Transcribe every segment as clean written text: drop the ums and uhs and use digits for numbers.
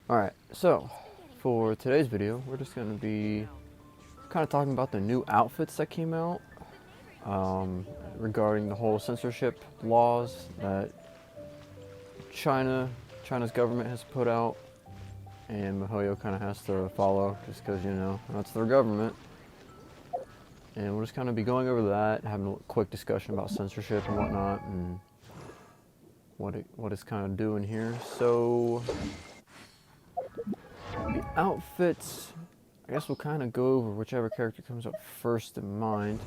Alright, so for today's video, we're just going to be kind of talking about the new outfits that came out regarding the whole censorship laws that China's government has put out, and MiHoYo kind of has to follow just because, you know, that's their government. And we'll just kind of be going over that, having a quick discussion about censorship and whatnot, and what it's kind of doing here. So the outfits, I guess we'll kind of go over whichever character comes up first in mind.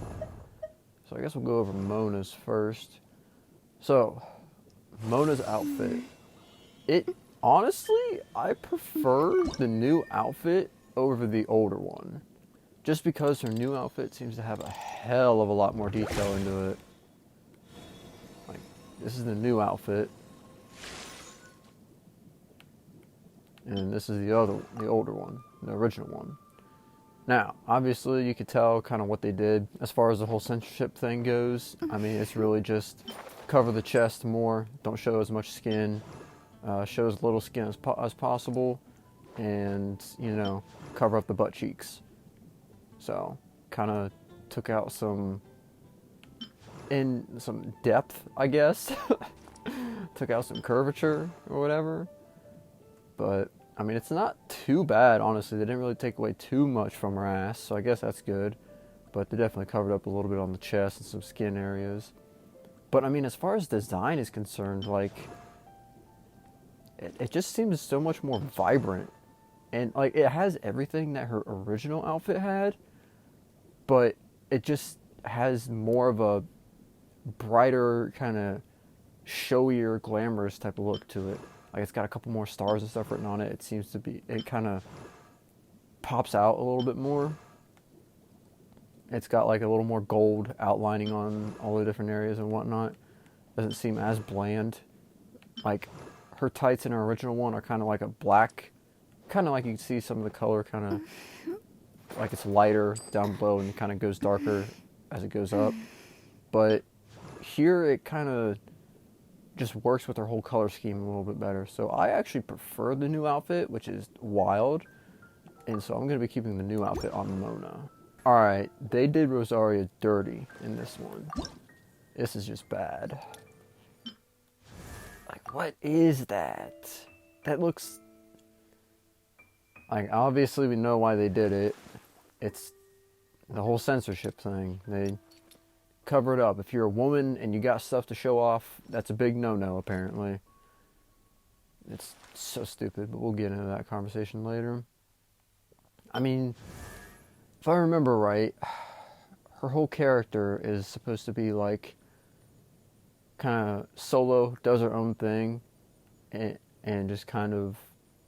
So I guess we'll go over Mona's first. So, Mona's outfit. Honestly, I prefer the new outfit over the older one. Just because her new outfit seems to have a hell of a lot more detail into it. Like, this is the new outfit. And this is the older one, the original one. Now, obviously, you could tell kind of what they did as far as the whole censorship thing goes. I mean, it's really just cover the chest more, don't show as much skin, show as little skin as possible, and, you know, cover up the butt cheeks. So, kind of took out some depth, I guess. Took out some curvature or whatever. But, I mean, it's not too bad, honestly. They didn't really take away too much from her ass, so I guess that's good. But they definitely covered up a little bit on the chest and some skin areas. But, I mean, as far as design is concerned, like, it just seems so much more vibrant. And, like, it has everything that her original outfit had, but it just has more of a brighter, kind of showier, glamorous type of look to it. Like, it's got a couple more stars and stuff written on it. It seems to be, it kind of pops out a little bit more. It's got like a little more gold outlining on all the different areas and whatnot. Doesn't seem as bland. Like, her tights in her original one are kind of like a black, kind of like you can see some of the color kind of, like it's lighter down below and kind of goes darker as it goes up. But here it kind of just works with her whole color scheme a little bit better. So I actually prefer the new outfit, which is wild. And so I'm going to be keeping the new outfit on Mona. Alright, they did Rosaria dirty in this one. This is just bad. Like, what is that? That looks... Like, obviously we know why they did it. It's the whole censorship thing. They cover it up. If you're a woman and you got stuff to show off, that's a big no-no, apparently. It's so stupid, but we'll get into that conversation later. I mean, if I remember right, her whole character is supposed to be like kind of solo, does her own thing, and just kind of,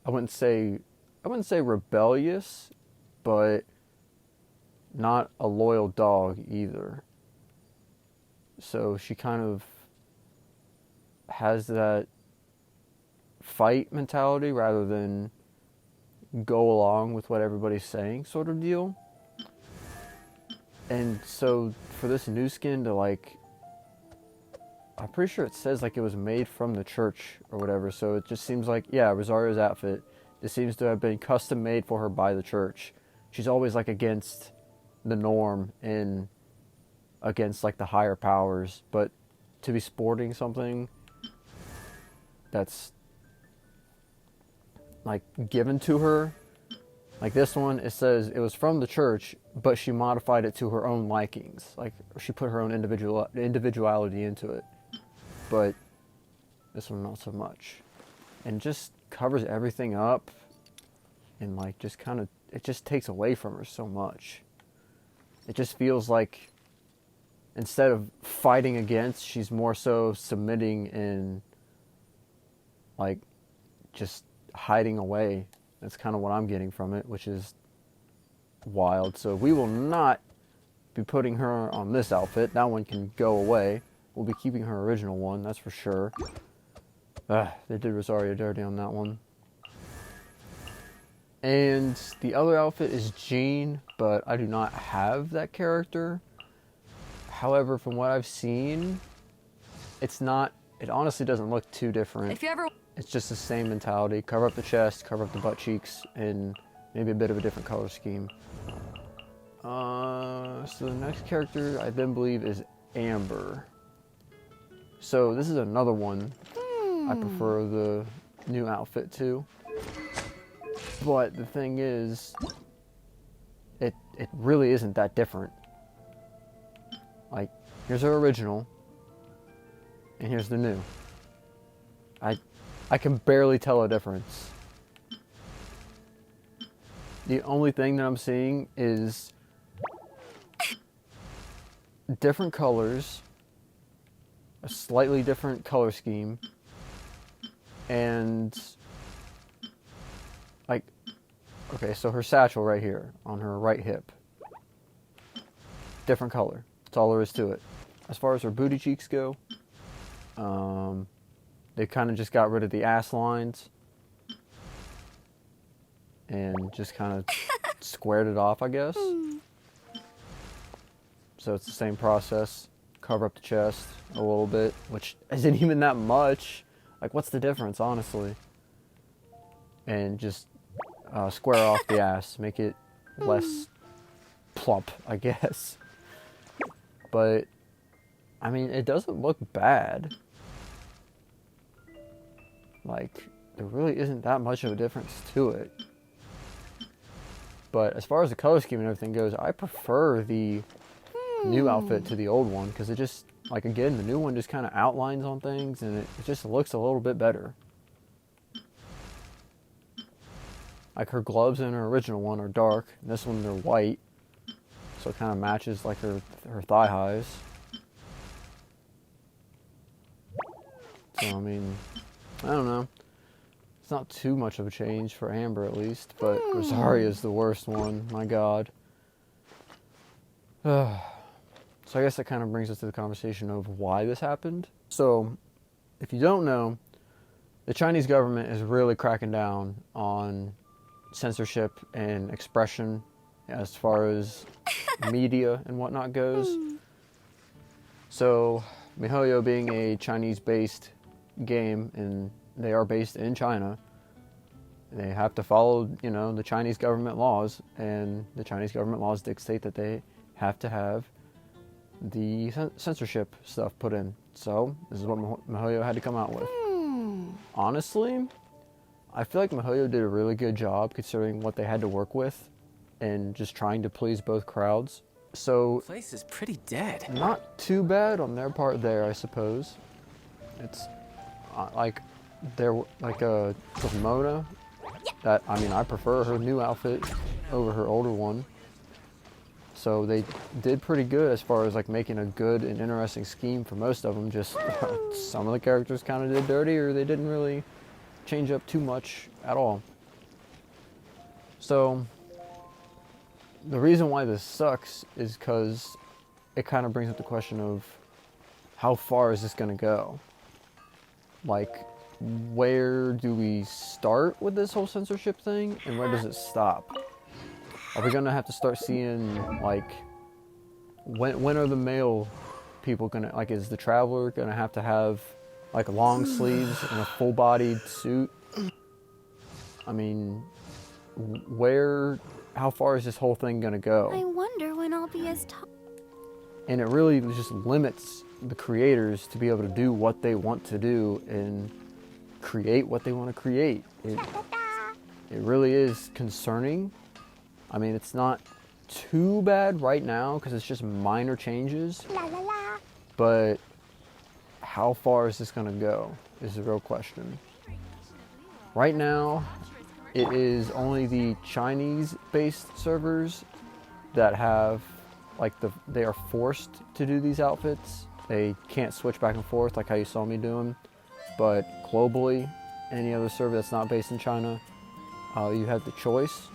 I wouldn't say rebellious, but not a loyal dog either. So she kind of has that fight mentality rather than go along with what everybody's saying sort of deal. And so for this new skin to, like, I'm pretty sure it says like it was made from the church or whatever. So it just seems like, yeah, Rosaria's outfit, this seems to have been custom made for her by the church. She's always like against the norm and against like the higher powers, but to be sporting something that's like given to her, like this one, it says it was from the church, but she modified it to her own likings. Like, she put her own individuality into it. But this one, not so much. And just covers everything up, and like just kind of, it just takes away from her so much. It just feels like instead of fighting against, she's more so submitting and like just hiding away. That's kind of what I'm getting from it, which is wild. So we will not be putting her on this outfit. That one can go away. We'll be keeping her original one, that's for sure. They did Rosaria dirty on that one. And the other outfit is Jean, but I do not have that character. However, from what I've seen, it's not, it honestly doesn't look too different. If you ever... it's just the same mentality. Cover up the chest, cover up the butt cheeks, and maybe a bit of a different color scheme. So the next character I then believe is Amber. So this is another one I prefer the new outfit to. But the thing is, it really isn't that different. Like, here's her original, and here's the new. I can barely tell a difference. The only thing that I'm seeing is different colors, a slightly different color scheme, and like, okay, so her satchel right here on her right hip, different color. That's all there is to it. As far as her booty cheeks go, they kind of just got rid of the ass lines and just kind of squared it off, I guess. So it's the same process. Cover up the chest a little bit, which isn't even that much. Like, what's the difference, honestly? And just square off the ass, make it less plump, I guess. But, I mean, it doesn't look bad. Like, there really isn't that much of a difference to it. But as far as the color scheme and everything goes, I prefer the new outfit to the old one, because it just, like, again, the new one just kind of outlines on things, and it just looks a little bit better. Like, her gloves in her original one are dark, and this one they're white, so it kind of matches, like, her thigh highs. So, I mean, I don't know. It's not too much of a change for Amber, at least, but Rosaria is the worst one. My God. So I guess that kind of brings us to the conversation of why this happened. So, if you don't know, the Chinese government is really cracking down on censorship and expression as far as media and whatnot goes. So, MiHoYo being a Chinese-based game, and they are based in China, they have to follow, you know, the Chinese government laws, and the Chinese government laws dictate that they have to have the censorship stuff put in. So this is what MiHoYo had to come out with. Honestly, I feel like MiHoYo did a really good job considering what they had to work with and just trying to please both crowds. So the place is pretty dead. Not too bad on their part there, I suppose. It's like they're like with Mona. That, I mean, I prefer her new outfit over her older one. So they did pretty good as far as like making a good and interesting scheme for most of them. Just some of the characters kind of did dirty, or they didn't really change up too much at all. So the reason why this sucks is because it kind of brings up the question of how far is this going to go? Like, where do we start with this whole censorship thing, and where does it stop? Are we going to have to start seeing, like, when are the male people going to, like, is the Traveler going to have, like, long sleeves and a full-bodied suit? I mean, how far is this whole thing going to go? I wonder when I'll be as tall. And it really just limits the creators to be able to do what they want to do and create what they want to create. It really is concerning. I mean, it's not too bad right now because it's just minor changes. But how far is this going to go is the real question. Right now, it is only the Chinese-based servers that have, like, they are forced to do these outfits. They can't switch back and forth like how you saw me doing. But globally, any other server that's not based in China, you have the choice.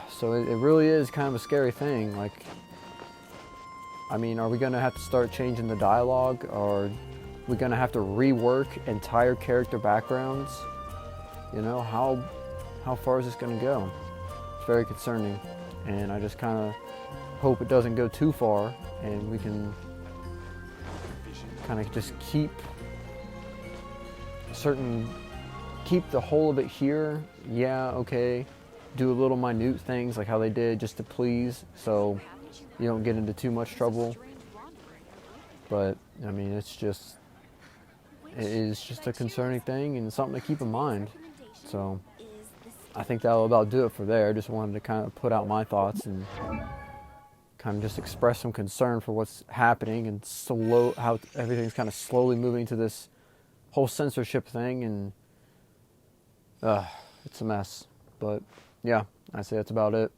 So it really is kind of a scary thing. Like, I mean, are we going to have to start changing the dialogue? Or are we going to have to rework entire character backgrounds? You know, how far is this going to go? It's very concerning. And I just kind of hope it doesn't go too far, and we can kind of just keep certain, keep the whole of it here, yeah, okay. Do a little minute things like how they did just to please, so you don't get into too much trouble. But I mean, it is just a concerning thing and something to keep in mind. So I think that'll about do it for there. Just wanted to kind of put out my thoughts and kind of just express some concern for what's happening and how everything's kind of slowly moving to this whole censorship thing, and it's a mess. But yeah, I say that's about it.